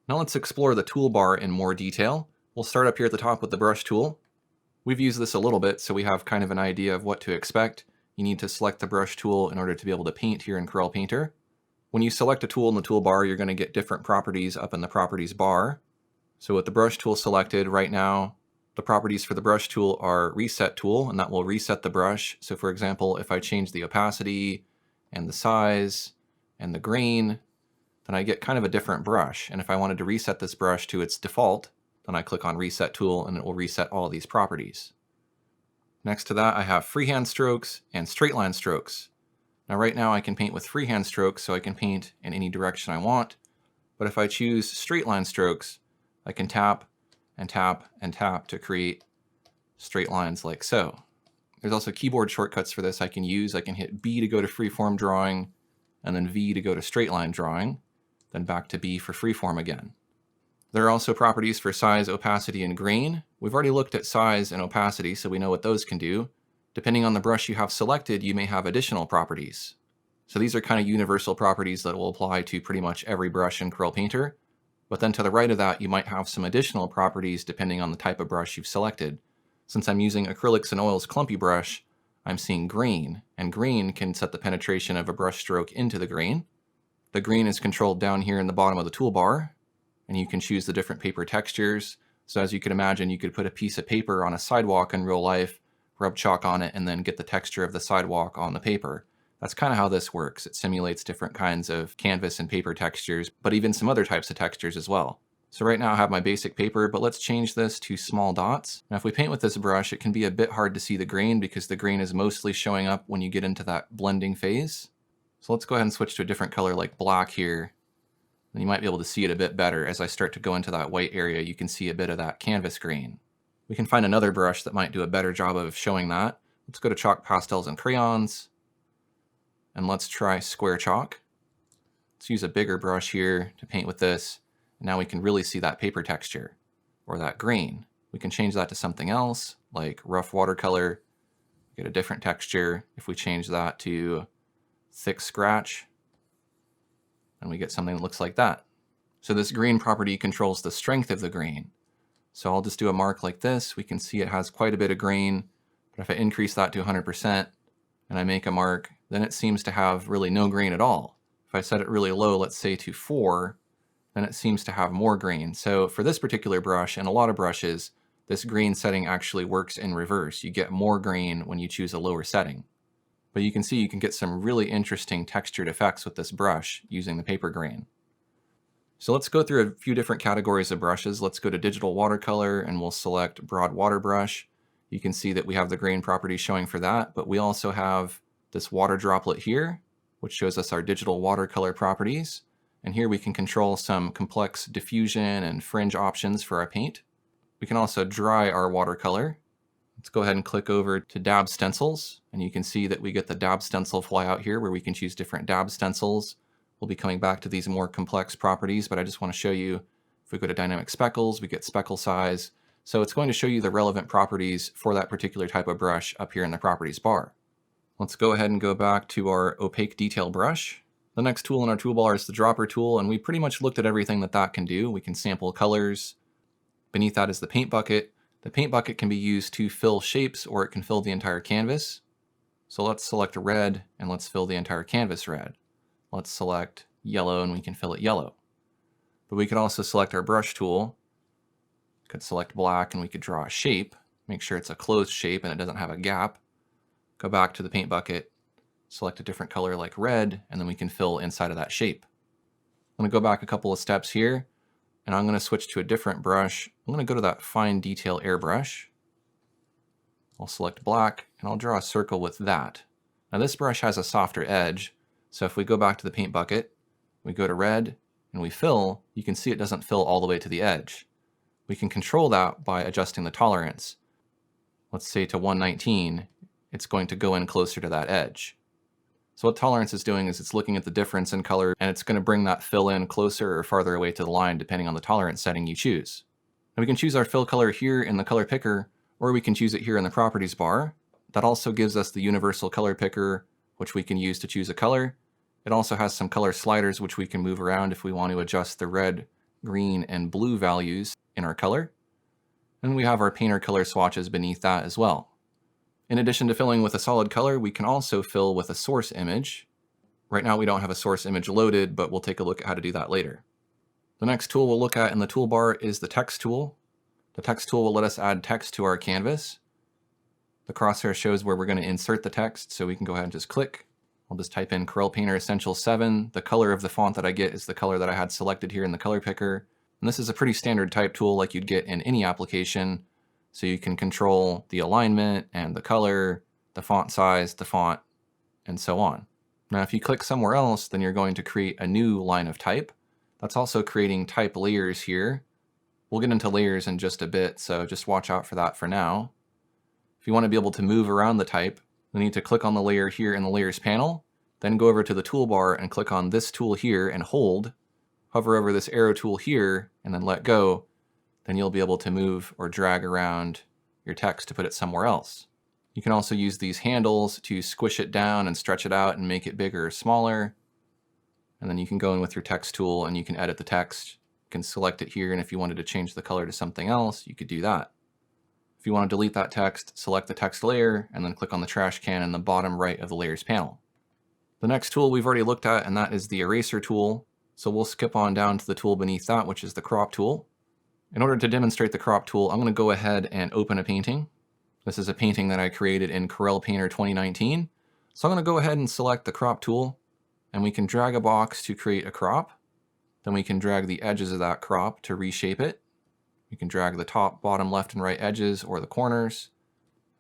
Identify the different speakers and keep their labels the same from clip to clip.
Speaker 1: Now let's explore the toolbar in more detail. We'll start up here at the top with the brush tool. We've used this a little bit, so we have kind of an idea of what to expect. You need to select the brush tool in order to be able to paint here in Corel Painter. When you select a tool in the toolbar, you're going to get different properties up in the properties bar. So with the brush tool selected right now, the properties for the brush tool are reset tool, and that will reset the brush. So for example, if I change the opacity and the size and the grain, then I get kind of a different brush. And if I wanted to reset this brush to its default, then I click on Reset Tool and it will reset all these properties. Next to that, I have freehand strokes and straight line strokes. Now right now I can paint with freehand strokes, so I can paint in any direction I want. But if I choose straight line strokes, I can tap and tap and tap to create straight lines like so. There's also keyboard shortcuts for this I can use. I can hit B to go to freeform drawing, and then V to go to straight line drawing, then back to B for freeform again. There are also properties for size, opacity, and grain. We've already looked at size and opacity, so we know what those can do. Depending on the brush you have selected, you may have additional properties. So these are kind of universal properties that will apply to pretty much every brush in Corel Painter. But then to the right of that, you might have some additional properties depending on the type of brush you've selected. Since I'm using Acrylics and Oils Clumpy brush, I'm seeing grain, and grain can set the penetration of a brush stroke into the grain. The grain is controlled down here in the bottom of the toolbar, and you can choose the different paper textures. So as you can imagine, you could put a piece of paper on a sidewalk in real life, rub chalk on it, and then get the texture of the sidewalk on the paper. That's kind of how this works. It simulates different kinds of canvas and paper textures, but even some other types of textures as well. So right now I have my basic paper, but let's change this to small dots. Now if we paint with this brush, it can be a bit hard to see the grain because the grain is mostly showing up when you get into that blending phase. So let's go ahead and switch to a different color like black here. And you might be able to see it a bit better. As I start to go into that white area, you can see a bit of that canvas grain. We can find another brush that might do a better job of showing that. Let's go to Chalk, Pastels, and Crayons. And let's try Square Chalk. Let's use a bigger brush here to paint with this. And now we can really see that paper texture, or that grain. We can change that to something else, like Rough Watercolor. Get a different texture. If we change that to Thick Scratch, and we get something that looks like that. So this grain property controls the strength of the grain. So I'll just do a mark like this. We can see it has quite a bit of grain, but if I increase that to 100% and I make a mark, then it seems to have really no grain at all. If I set it really low, let's say to 4, then it seems to have more grain. So for this particular brush and a lot of brushes, this grain setting actually works in reverse. You get more grain when you choose a lower setting. But you can see you can get some really interesting textured effects with this brush using the paper grain. So let's go through a few different categories of brushes. Let's go to Digital Watercolor and we'll select Broad Water Brush. You can see that we have the grain property showing for that, but we also have this water droplet here, which shows us our digital watercolor properties. And here we can control some complex diffusion and fringe options for our paint. We can also dry our watercolor. Let's go ahead and click over to Dab Stencils, and you can see that we get the Dab Stencil flyout here where we can choose different dab stencils. We'll be coming back to these more complex properties, but I just want to show you, if we go to Dynamic Speckles, we get speckle size. So it's going to show you the relevant properties for that particular type of brush up here in the properties bar. Let's go ahead and go back to our opaque detail brush. The next tool in our toolbar is the dropper tool, and we pretty much looked at everything that that can do. We can sample colors. Beneath that is the paint bucket. The paint bucket can be used to fill shapes, or it can fill the entire canvas. So let's select red and let's fill the entire canvas red. Let's select yellow and we can fill it yellow. But we could also select our brush tool. Could select black and we could draw a shape. Make sure it's a closed shape and it doesn't have a gap. Go back to the paint bucket, select a different color like red, and then we can fill inside of that shape. I'm going to go back a couple of steps here, and I'm going to switch to a different brush. I'm going to go to that Fine Detail Airbrush. I'll select black, and I'll draw a circle with that. Now this brush has a softer edge, so if we go back to the paint bucket, we go to red, and we fill, you can see it doesn't fill all the way to the edge. We can control that by adjusting the tolerance. Let's say to 119, it's going to go in closer to that edge. So what tolerance is doing is it's looking at the difference in color, and it's going to bring that fill in closer or farther away to the line depending on the tolerance setting you choose. Now we can choose our fill color here in the color picker, or we can choose it here in the properties bar. That also gives us the universal color picker, which we can use to choose a color. It also has some color sliders which we can move around if we want to adjust the red green, and blue values in our color. And we have our painter color swatches beneath that as well. In addition to filling with a solid color, we can also fill with a source image. Right now we don't have a source image loaded, but we'll take a look at how to do that later. The next tool we'll look at in the toolbar is the text tool. The text tool will let us add text to our canvas. The crosshair shows where we're going to insert the text, so we can go ahead and just click. I'll just type in Corel Painter Essentials 7. The color of the font that I get is the color that I had selected here in the color picker. And this is a pretty standard type tool like you'd get in any application. So you can control the alignment and the color, the font size, the font, and so on. Now, if you click somewhere else, then you're going to create a new line of type. That's also creating type layers here. We'll get into layers in just a bit, so just watch out for that for now. If you want to be able to move around the type, we need to click on the layer here in the Layers panel, then go over to the toolbar and click on this tool here and hold. Hover over this arrow tool here and then let go. Then you'll be able to move or drag around your text to put it somewhere else. You can also use these handles to squish it down and stretch it out and make it bigger or smaller. And then you can go in with your text tool and you can edit the text. You can select it here, and if you wanted to change the color to something else, you could do that. If you want to delete that text, select the text layer and then click on the trash can in the bottom right of the Layers panel. The next tool we've already looked at, and that is the Eraser tool. So we'll skip on down to the tool beneath that, which is the Crop tool. In order to demonstrate the Crop tool, I'm going to go ahead and open a painting. This is a painting that I created in Corel Painter 2019. So I'm going to go ahead and select the Crop tool, and we can drag a box to create a crop. Then we can drag the edges of that crop to reshape it. We can drag the top, bottom, left, and right edges or the corners.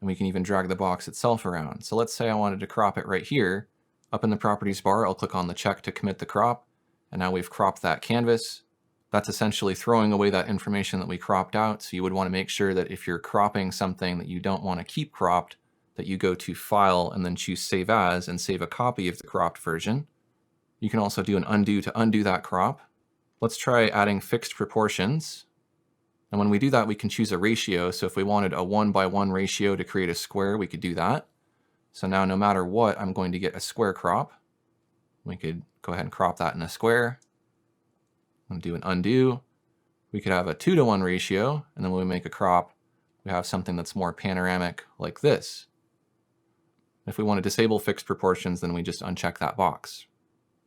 Speaker 1: And we can even drag the box itself around. So let's say I wanted to crop it right here. Up in the Properties bar, I'll click on the check to commit the crop. And now we've cropped that canvas. That's essentially throwing away that information that we cropped out. So you would want to make sure that if you're cropping something that you don't want to keep cropped, that you go to File and then choose Save As and save a copy of the cropped version. You can also do an undo to undo that crop. Let's try adding fixed proportions. And when we do that, we can choose a ratio. So if we wanted a 1:1 ratio to create a square, we could do that. So now no matter what, I'm going to get a square crop. We could go ahead and crop that in a square. And do an undo. We could have a 2:1 ratio, and then when we make a crop, we have something that's more panoramic like this. If we want to disable fixed proportions, then we just uncheck that box.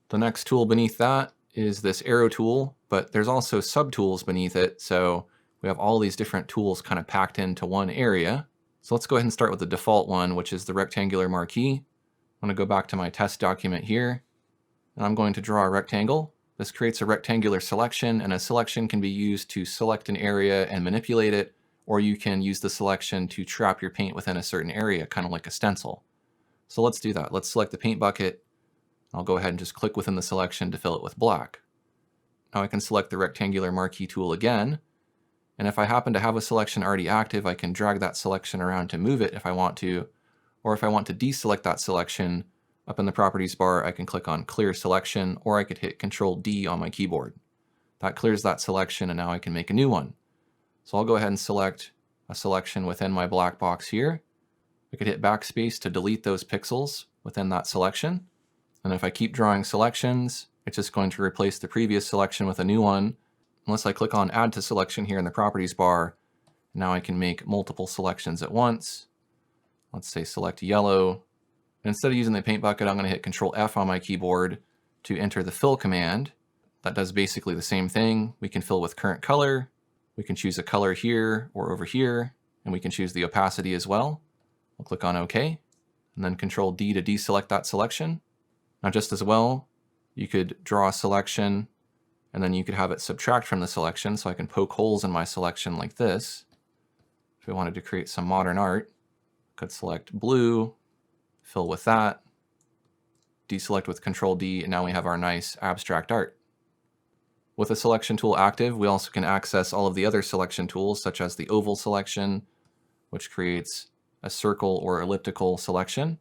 Speaker 1: The next tool beneath that is this arrow tool, but there's also subtools beneath it, so we have all these different tools kind of packed into one area. So let's go ahead and start with the default one, which is the rectangular marquee. I'm going to go back to my test document here, and I'm going to draw a rectangle. This creates a rectangular selection, and a selection can be used to select an area and manipulate it, or you can use the selection to trap your paint within a certain area, kind of like a stencil. So let's do that. Let's select the paint bucket. I'll go ahead and just click within the selection to fill it with black. Now I can select the rectangular marquee tool again, and if I happen to have a selection already active, I can drag that selection around to move it if I want to, or if I want to deselect that selection, up in the Properties bar, I can click on Clear Selection, or I could hit Control-D on my keyboard. That clears that selection, and now I can make a new one. So I'll go ahead and select a selection within my black box here. I could hit Backspace to delete those pixels within that selection. And if I keep drawing selections, it's just going to replace the previous selection with a new one. Unless I click on Add to Selection here in the Properties bar, now I can make multiple selections at once. Let's say select yellow. Instead of using the paint bucket, I'm going to hit Control F on my keyboard to enter the fill command. That does basically the same thing. We can fill with current color. We can choose a color here or over here, and we can choose the opacity as well. We'll click on OK, and then Control D to deselect that selection. Now just as well, you could draw a selection, and then you could have it subtract from the selection, so I can poke holes in my selection like this. If we wanted to create some modern art, I could select blue, fill with that, deselect with Control D, and now we have our nice abstract art. With the selection tool active, we also can access all of the other selection tools, such as the oval selection, which creates a circle or elliptical selection.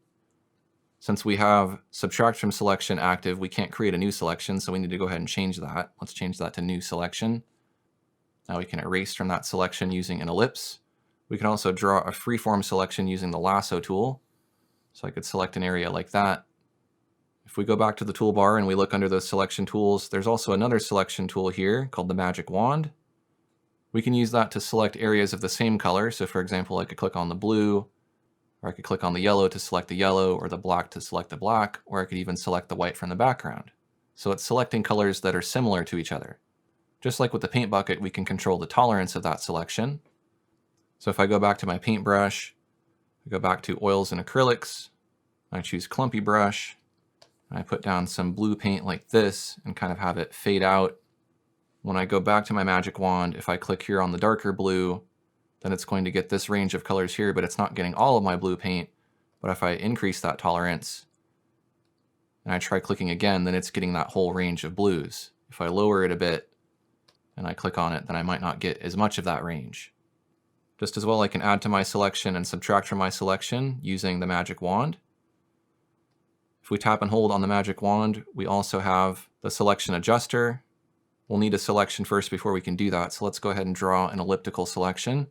Speaker 1: Since we have subtract from selection active, we can't create a new selection, so we need to go ahead and change that. Let's change that to new selection. Now we can erase from that selection using an ellipse. We can also draw a freeform selection using the Lasso tool. So I could select an area like that. If we go back to the toolbar and we look under those selection tools, there's also another selection tool here called the magic wand. We can use that to select areas of the same color. So for example, I could click on the blue, or I could click on the yellow to select the yellow, or the black to select the black, or I could even select the white from the background. So it's selecting colors that are similar to each other. Just like with the paint bucket, we can control the tolerance of that selection. So if I go back to my paintbrush, I go back to oils and acrylics, I choose clumpy brush, and I put down some blue paint like this and kind of have it fade out. When I go back to my magic wand, if I click here on the darker blue, then it's going to get this range of colors here, but it's not getting all of my blue paint. But if I increase that tolerance, and I try clicking again, then it's getting that whole range of blues. If I lower it a bit, and I click on it, then I might not get as much of that range. Just as well, I can add to my selection and subtract from my selection using the magic wand. If we tap and hold on the magic wand, we also have the selection adjuster. We'll need a selection first before we can do that, so let's go ahead and draw an elliptical selection.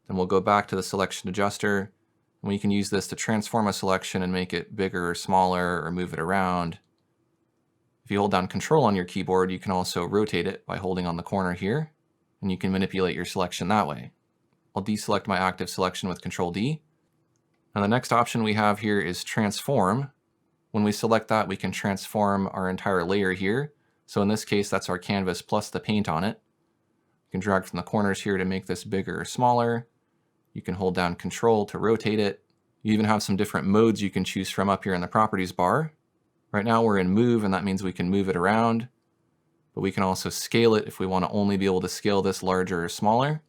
Speaker 1: Then we'll go back to the selection adjuster, and we can use this to transform a selection and make it bigger or smaller or move it around. If you hold down Control on your keyboard, you can also rotate it by holding on the corner here, and you can manipulate your selection that way. I'll deselect my active selection with Control D. Now the next option we have here is Transform. When we select that, we can transform our entire layer here. So in this case, that's our canvas plus the paint on it. You can drag from the corners here to make this bigger or smaller. You can hold down Control to rotate it. You even have some different modes you can choose from up here in the Properties bar. Right now we're in Move, and that means we can move it around. But we can also scale it if we want to only be able to scale this larger or smaller.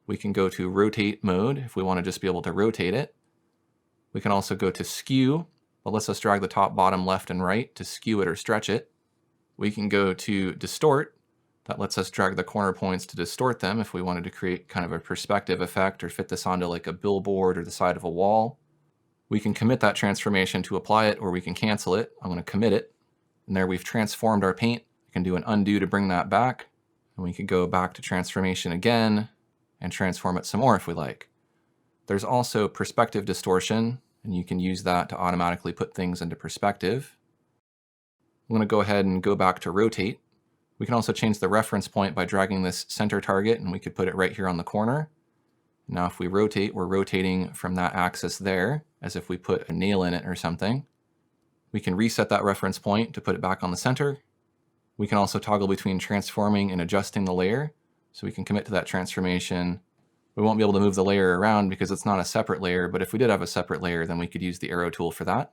Speaker 1: We can go to Rotate mode if we want to just be able to rotate it. We can also go to Skew. That lets us drag the top, bottom, left, and right to skew it or stretch it. We can go to Distort. That lets us drag the corner points to distort them if we wanted to create kind of a perspective effect or fit this onto like a billboard or the side of a wall. We can commit that transformation to apply it, or we can cancel it. I'm going to commit it. And there we've transformed our paint. We can do an undo to bring that back. And we can go back to transformation again and transform it some more if we like. There's also perspective distortion, and you can use that to automatically put things into perspective. I'm going to go ahead and go back to rotate. We can also change the reference point by dragging this center target, and we could put it right here on the corner. Now if we rotate, we're rotating from that axis there, as if we put a nail in it or something. We can reset that reference point to put it back on the center. We can also toggle between transforming and adjusting the layer, so we can commit to that transformation. We won't be able to move the layer around because it's not a separate layer, but if we did have a separate layer, then we could use the arrow tool for that.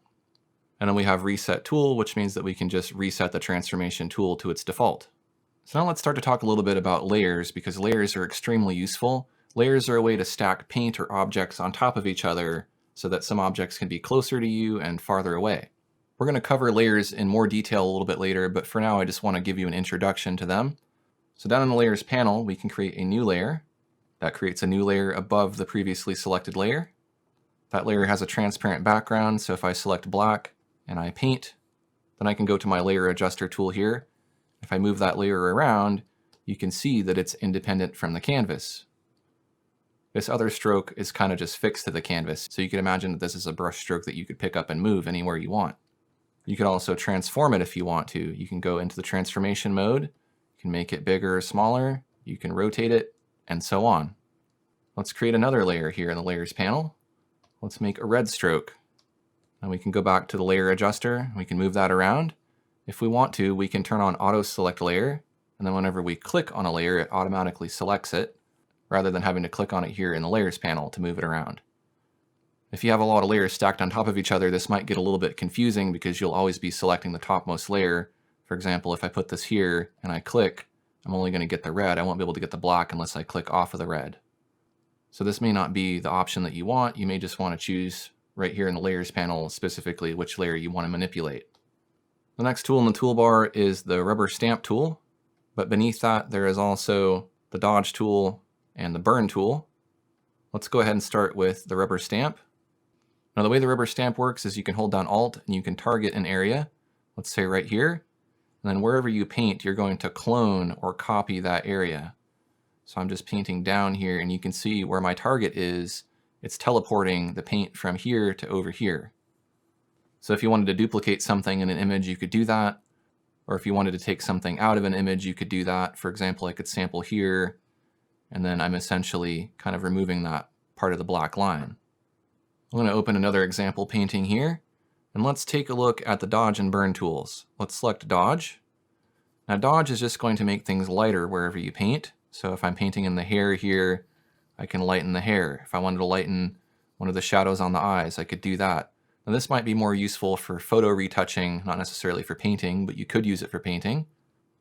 Speaker 1: And then we have Reset Tool, which means that we can just reset the transformation tool to its default. So now let's start to talk a little bit about layers, because layers are extremely useful. Layers are a way to stack paint or objects on top of each other so that some objects can be closer to you and farther away. We're going to cover layers in more detail a little bit later, but for now I just want to give you an introduction to them. So down in the Layers panel, we can create a new layer. That creates a new layer above the previously selected layer. That layer has a transparent background, so if I select black and I paint, then I can go to my Layer Adjuster tool here. If I move that layer around, you can see that it's independent from the canvas. This other stroke is kind of just fixed to the canvas, so you can imagine that this is a brush stroke that you could pick up and move anywhere you want. You could also transform it if you want to. You can go into the transformation mode, you can make it bigger or smaller, you can rotate it, and so on. Let's create another layer here in the Layers panel. Let's make a red stroke. And we can go back to the Layer Adjuster, we can move that around. If we want to, we can turn on Auto Select Layer, and then whenever we click on a layer, it automatically selects it, rather than having to click on it here in the Layers panel to move it around. If you have a lot of layers stacked on top of each other, this might get a little bit confusing because you'll always be selecting the topmost layer. For example, if I put this here and I click, I'm only going to get the red. I won't be able to get the black unless I click off of the red. So this may not be the option that you want. You may just want to choose right here in the Layers panel specifically which layer you want to manipulate. The next tool in the toolbar is the Rubber Stamp tool, but beneath that there is also the Dodge tool and the Burn tool. Let's go ahead and start with the Rubber Stamp. Now the way the Rubber Stamp works is you can hold down Alt and you can target an area, let's say right here, and then wherever you paint you're going to clone or copy that area. So I'm just painting down here and you can see where my target is, it's teleporting the paint from here to over here. So if you wanted to duplicate something in an image, you could do that. Or if you wanted to take something out of an image, you could do that. For example, I could sample here, and then I'm essentially kind of removing that part of the black line. I'm going to open another example painting here, and let's take a look at the dodge and burn tools. Let's select dodge. Now dodge is just going to make things lighter wherever you paint. So if I'm painting in the hair here, I can lighten the hair. If I wanted to lighten one of the shadows on the eyes, I could do that. Now this might be more useful for photo retouching, not necessarily for painting, but you could use it for painting.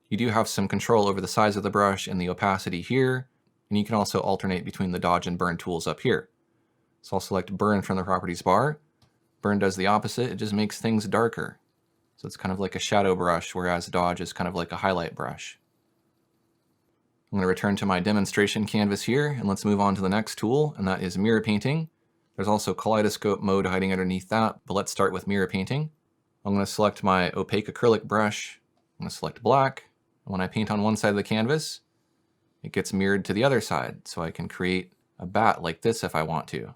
Speaker 1: You do have some control over the size of the brush and the opacity here, and you can also alternate between the dodge and burn tools up here. So I'll select burn from the properties bar. Burn does the opposite, it just makes things darker. So it's kind of like a shadow brush, whereas dodge is kind of like a highlight brush. I'm going to return to my demonstration canvas here, and let's move on to the next tool, and that is mirror painting. There's also Kaleidoscope mode hiding underneath that, but let's start with mirror painting. I'm going to select my opaque acrylic brush. I'm going to select black. And when I paint on one side of the canvas, it gets mirrored to the other side, so I can create a bat like this if I want to.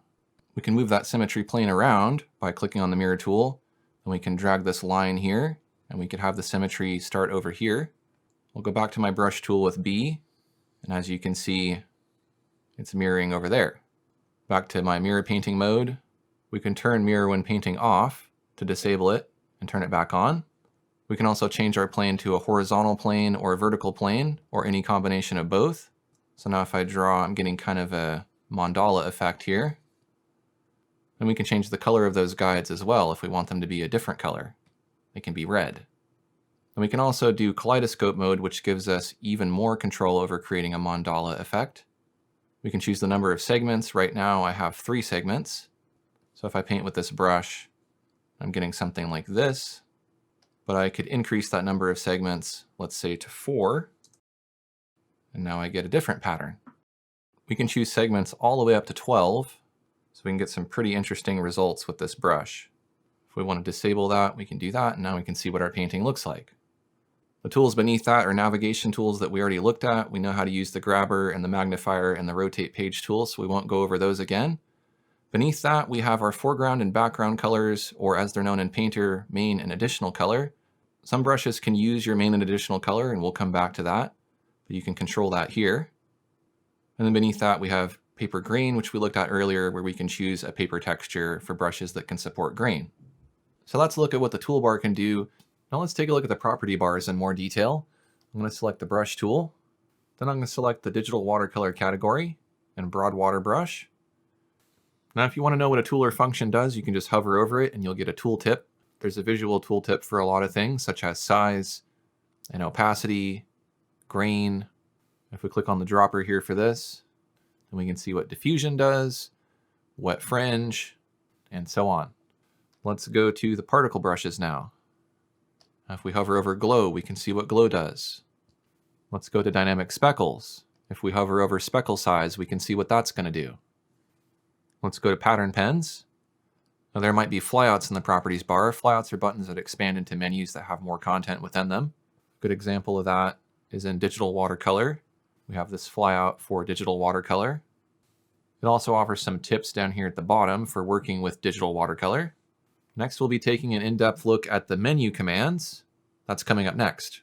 Speaker 1: We can move that symmetry plane around by clicking on the mirror tool, and we can drag this line here, and we could have the symmetry start over here. We'll go back to my brush tool with B, and as you can see, it's mirroring over there. Back to my mirror painting mode. We can turn mirror when painting off to disable it and turn it back on. We can also change our plane to a horizontal plane or a vertical plane, or any combination of both. So now if I draw, I'm getting kind of a mandala effect here. And we can change the color of those guides as well if we want them to be a different color. They can be red. And we can also do Kaleidoscope mode, which gives us even more control over creating a mandala effect. We can choose the number of segments. Right now I have 3 segments. So if I paint with this brush, I'm getting something like this. But I could increase that number of segments, let's say to 4. And now I get a different pattern. We can choose segments all the way up to 12. So we can get some pretty interesting results with this brush. If we want to disable that, we can do that, and now we can see what our painting looks like. The tools beneath that are navigation tools that we already looked at. We know how to use the grabber and the magnifier and the rotate page tool, so we won't go over those again. Beneath that, we have our foreground and background colors, or as they're known in Painter, main and additional color. Some brushes can use your main and additional color, and we'll come back to that, but you can control that here. And then beneath that, we have paper grain, which we looked at earlier, where we can choose a paper texture for brushes that can support grain. So let's look at what the toolbar can do. Now let's take a look at the property bars in more detail. I'm going to select the brush tool. Then I'm going to select the digital watercolor category and broad water brush. Now if you want to know what a tool or function does, you can just hover over it and you'll get a tooltip. There's a visual tooltip for a lot of things, such as size and opacity, grain. If we click on the dropper here for this, then we can see what diffusion does, wet fringe, and so on. Let's go to the particle brushes now. If we hover over glow, we can see what glow does. Let's go to dynamic speckles. If we hover over speckle size, we can see what that's going to do. Let's go to pattern pens. Now there might be flyouts in the properties bar. Flyouts are buttons that expand into menus that have more content within them. A good example of that is in digital watercolor. We have this flyout for digital watercolor. It also offers some tips down here at the bottom for working with digital watercolor. Next, we'll be taking an in-depth look at the menu commands. That's coming up next.